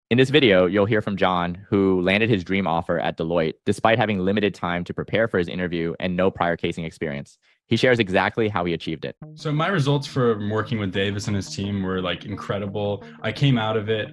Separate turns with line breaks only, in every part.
In this video, you'll hear from John, who landed his dream offer at Deloitte despite having limited time to prepare for his interview and no prior casing experience. He shares exactly how he achieved it.
So my results for working with Davis and his team were like incredible. I came out of it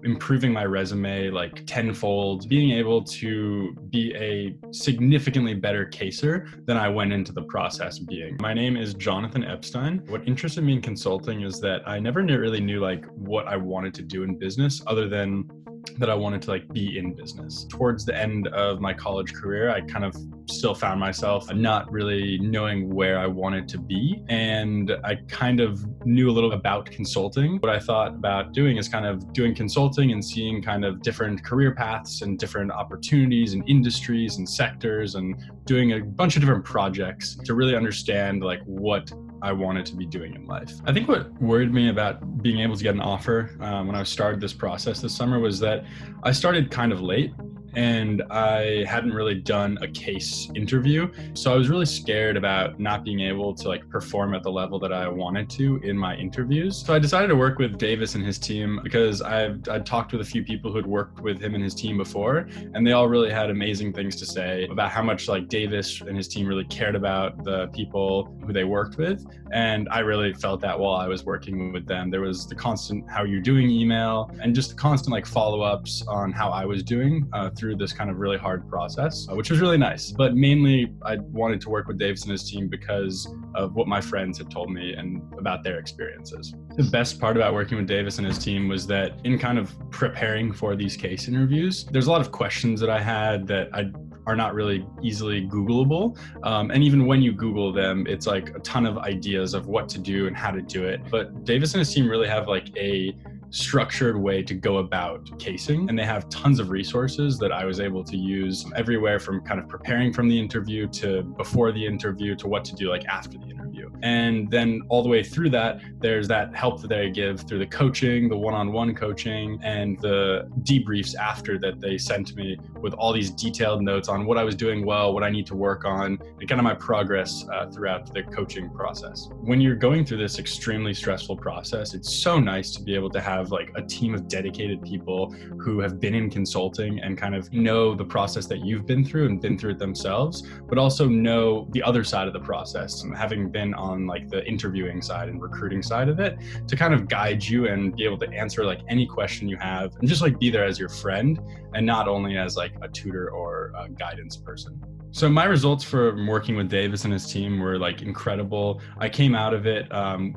improving my resume like tenfold, being able to be a significantly better caser than I went into the process being. My name is Jonathan Epstein. What interested me in consulting is that I never really knew like what I wanted to do in business other than that I wanted to like be in business. Towards the end of my college career, I kind of still found myself not really knowing where I wanted to be. And I kind of knew a little about consulting. What I thought about doing is kind of doing consulting and seeing kind of different career paths and different opportunities and industries and sectors and doing a bunch of different projects to really understand like what I wanted to be doing in life. I think what worried me about being able to get an offer when I started this process this summer was that I started kind of late and I hadn't really done a case interview. So I was really scared about not being able to like perform at the level that I wanted to in my interviews. So I decided to work with Davis and his team because I'd talked with a few people who'd worked with him and his team before, and they all really had amazing things to say about how much like Davis and his team really cared about the people who they worked with. And I really felt that while I was working with them. There was the constant "how you doing" email and just the constant like follow-ups on how I was doing through this kind of really hard process, which was really nice. But mainly I wanted to work with Davis and his team because of what my friends had told me and about their experiences. The best part about working with Davis and his team was that in kind of preparing for these case interviews, there's a lot of questions that I had that are not really easily Googleable. And even when you Google them, it's like a ton of ideas of what to do and how to do it. But Davis and his team really have like a structured way to go about casing, and they have tons of resources that I was able to use everywhere from kind of preparing from the interview to before the interview to what to do like after the interview. And then all the way through that, there's that help that they give through the coaching, the one-on-one coaching, and the debriefs after that they sent me with all these detailed notes on what I was doing well, what I need to work on, and kind of my progress throughout the coaching process. When you're going through this extremely stressful process, it's so nice to be able to have like a team of dedicated people who have been in consulting and kind of know the process that you've been through and been through it themselves, but also know the other side of the process, and having been on like the interviewing side and recruiting side of it, to kind of guide you and be able to answer like any question you have and just like be there as your friend and not only as like a tutor or a guidance person. So my results for working with Davis and his team were like incredible. I came out of it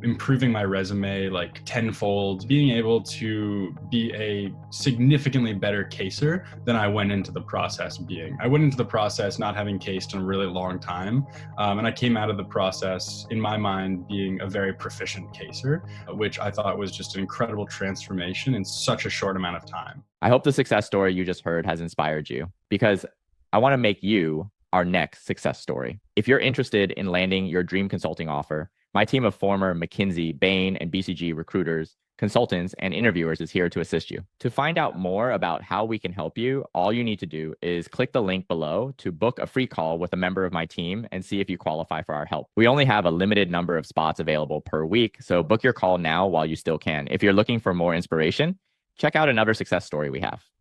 improving my resume like tenfold, being able to be a significantly better caser than I went into the process being. I went into the process not having cased in a really long time, and I came out of the process, in my mind, being a very proficient caser, which I thought was just an incredible transformation in such a short amount of time.
I hope the success story you just heard has inspired you, because I want to make you our next success story. If you're interested in landing your dream consulting offer, my team of former McKinsey, Bain, and BCG recruiters, consultants, and interviewers is here to assist you. To find out more about how we can help you, all you need to do is click the link below to book a free call with a member of my team and see if you qualify for our help. We only have a limited number of spots available per week, so book your call now while you still can. If you're looking for more inspiration, check out another success story we have.